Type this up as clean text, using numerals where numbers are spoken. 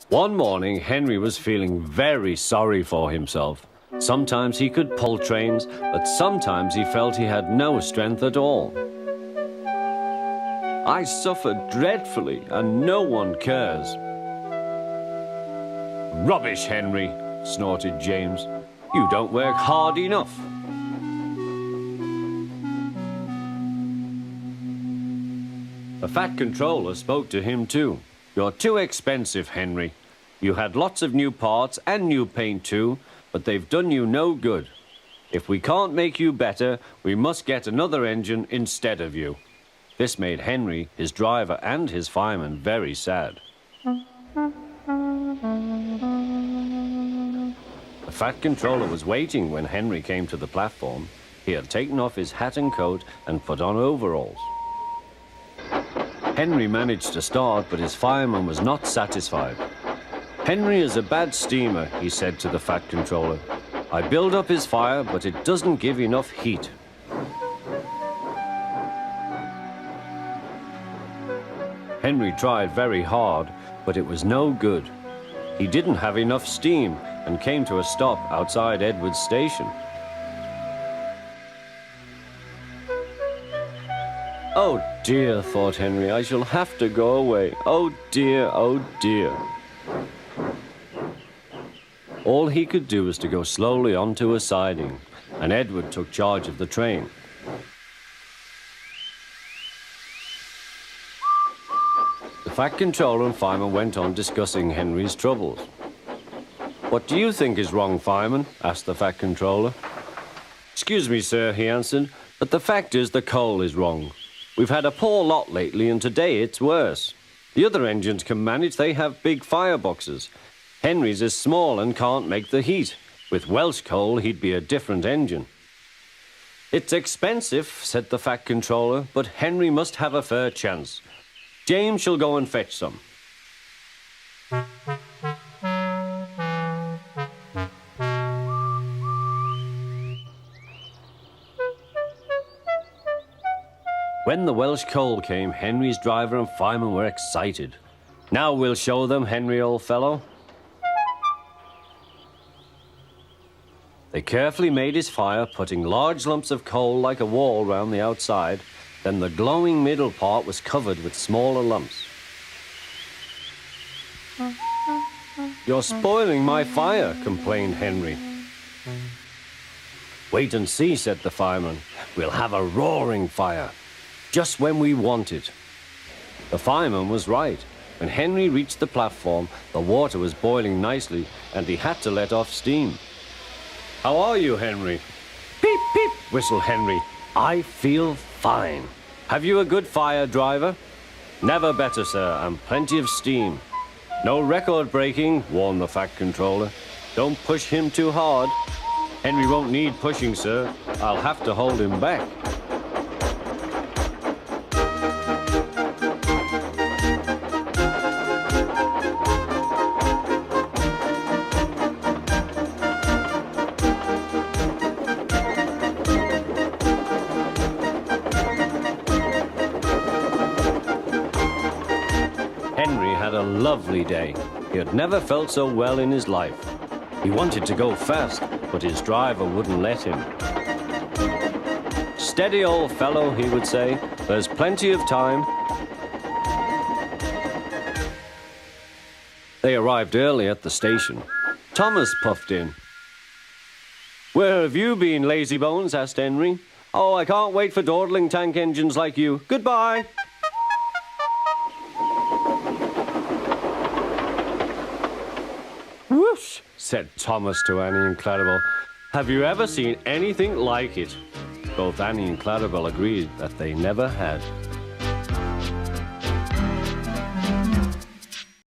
One morning, Henry was feeling very sorry for himself. Sometimes he could pull trains, but sometimes he felt he had no strength at all. I suffered dreadfully, and no one cares. Rubbish, Henry, snorted James. You don't work hard enough. The Fat Controller spoke to him too. You're too expensive, Henry. You had lots of new parts and new paint too, but they've done you no good. If we can't make you better, we must get another engine instead of you. This made Henry, his driver, and his fireman very sad. The Fat Controller was waiting when Henry came to the platform. He had taken off his hat and coat and put on overalls. Henry managed to start, but his fireman was not satisfied. Henry is a bad steamer, he said to the Fat Controller. I build up his fire, but it doesn't give enough heat. Henry tried very hard, but it was no good. He didn't have enough steam and came to a stop outside Edward's station. Oh dear, thought Henry, I shall have to go away. Oh dear, oh dear. All he could do was to go slowly onto a siding, and Edward took charge of the train. The Fat Controller and fireman went on discussing Henry's troubles. What do you think is wrong, fireman? Asked the Fat Controller. Excuse me, sir, he answered, but the fact is the coal is wrong. We've had a poor lot lately, and today it's worse. The other engines can manage, they have big fireboxes. Henry's is small and can't make the heat. With Welsh coal, he'd be a different engine. It's expensive, said the Fat Controller, but Henry must have a fair chance. James shall go and fetch some. When the Welsh coal came, Henry's driver and fireman were excited. Now we'll show them, Henry, old fellow. They carefully made his fire, putting large lumps of coal like a wall round the outside. Then the glowing middle part was covered with smaller lumps. You're spoiling my fire, complained Henry. Wait and see, said the fireman. We'll have a roaring fire, just when we want it. The fireman was right. When Henry reached the platform, the water was boiling nicely, and he had to let off steam. How are you, Henry? Peep, peep, whistled Henry. I feel fine. Have you a good fire, driver? Never better, sir, and plenty of steam. No record breaking, warned the Fat Controller. Don't push him too hard. Henry won't need pushing, sir. I'll have to hold him back. Henry had a lovely day. He had never felt so well in his life. He wanted to go fast, but his driver wouldn't let him. Steady, old fellow, he would say. There's plenty of time. They arrived early at the station. Thomas puffed in. Where have you been, lazybones? Asked Henry. Oh, I can't wait for dawdling tank engines like you. Goodbye. Whoosh, said Thomas to Annie and Clarabel. Have you ever seen anything like it? Both Annie and Clarabel agreed that they never had.